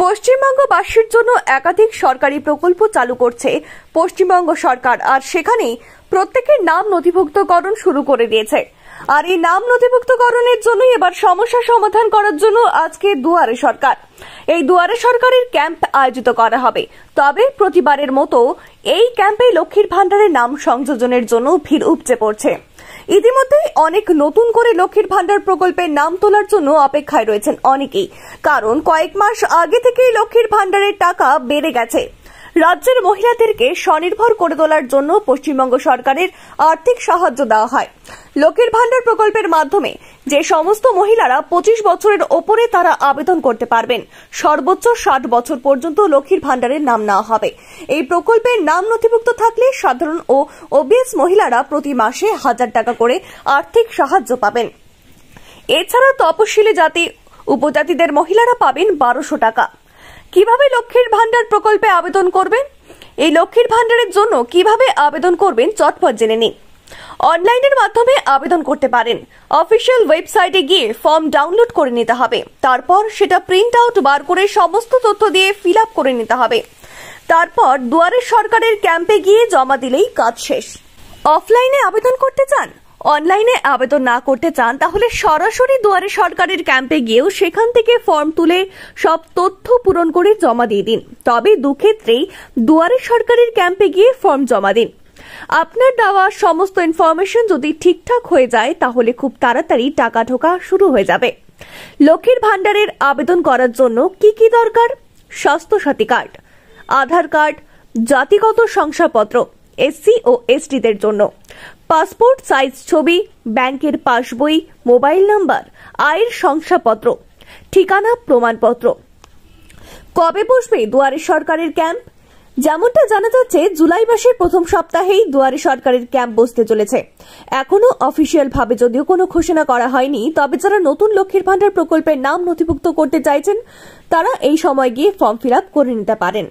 পশ্চিমবঙ্গবাসীর জন্য একাধিক সরকারি প্রকল্প চালু করছে পশ্চিমবঙ্গ সরকার, আর সেখানে প্রত্যেকের নাম নথিভুক্তকরণ শুরু করে দিয়েছে। আর এই নাম নথিভুক্তকরণের জন্য এবার সমস্যা সমাধান করার জন্য আজকে দুয়ারে সরকার, এই দুয়ারে সরকারের ক্যাম্প আয়োজিত করা হবে। তবে প্রতিবারের মতো এই ক্যাম্পে লক্ষ্মীর ভান্ডারের নাম সংযোজনের জন্য ভিড় উপচে পড়ছে। ইতিমধ্যেই অনেক নতুন করে লক্ষ্মীর ভান্ডার প্রকল্পের নাম তোলার জন্য অপেক্ষায় রয়েছেন অনেকেই, কারণ কয়েক মাস আগে থেকেই লক্ষ্মীর ভান্ডারের টাকা বেড়ে গেছে। রাজ্যের মহিলাদেরকে স্বনির্ভর করে তোলার জন্য পশ্চিমবঙ্গ সরকারের আর্থিক সাহায্য দেওয়া হয়। লক্ষ্মীর ভান্ডার প্রকল্পের মাধ্যমে যে সমস্ত মহিলারা 25 বছরের ওপরে তারা আবেদন করতে পারবেন, সর্বোচ্চ 60 বছর পর্যন্ত লক্ষ্মীর ভান্ডারের নাম নেওয়া হবে। এই প্রকল্পের নাম নথিভুক্ত থাকলে সাধারণ ও ওবিএস মহিলারা প্রতি মাসে 1000 টাকা করে আর্থিক সাহায্য পাবেন। এছাড়া তপশিলি জাতি উপজাতিদের মহিলারা পাবেন 1200 টাকা। কিভাবে লক্ষ্মীর ভান্ডার প্রকল্পে আবেদন করবেন? এই লক্ষ্মীর ভান্ডারের জন্য কিভাবে আবেদন করবেন চটপট জেনে নিন। অনলাইনের মাধ্যমে আবেদন করতে পারেন। অফিসিয়াল ওয়েবসাইটে গিয়ে ফর্ম ডাউনলোড করে নিতে হবে, তারপর সেটা প্রিন্ট আউট বার করে সমস্ত তথ্য দিয়ে ফিল আপ করে নিতে হবে। তারপর দুয়ারে সরকারের ক্যাম্পে গিয়ে জমা দিলেই কাজ শেষ। অফলাইনে আবেদন করতে চান, অনলাইনে আবেদন না করতে চান, তাহলে সরাসরি দুয়ারে সরকারের ক্যাম্পে গিয়েও সেখান থেকে ফর্ম তুলে সব তথ্য পূরণ করে জমা দিয়ে দিন। তবে দুক্ষেত্রেই দুয়ারে সরকারের ক্যাম্পে গিয়ে ফর্ম জমা দিন। আপনার দেওয়া সমস্ত ইনফরমেশন যদি ঠিকঠাক হয়ে যায় তাহলে খুব তাড়াতাড়ি টাকা ঢোকা শুরু হয়ে যাবে। লক্ষ্মীর ভান্ডারের আবেদন করার জন্য কি কি দরকার? স্বাস্থ্য সাথী কার্ড, আধার কার্ড, জাতিগত শংসাপত্র এসসি ও এসটিদের জন্য, পাসপোর্ট সাইজ ছবি, ব্যাংকের পাসবই, মোবাইল নাম্বার, আয়ের শংসাপত্র, ঠিকানা প্রমাণপত্র। কবে বসবে দুয়ারে সরকারের ক্যাম্প? যেমনটা জানা যাচ্ছে, জুলাই মাসের প্রথম সপ্তাহেই দুয়ারে সরকারের ক্যাম্প বসতে চলেছে। এখনো অফিসিয়াল ভাবে যদিও কোনো ঘোষণা করা হয়নি, তবে যারা নতুন লক্ষ্মীর ভান্ডার প্রকল্পের নাম নথিভুক্ত করতে চাইছেন তারা এই সময় গিয়ে ফর্ম ফিল আপ করে নিতে পারেন।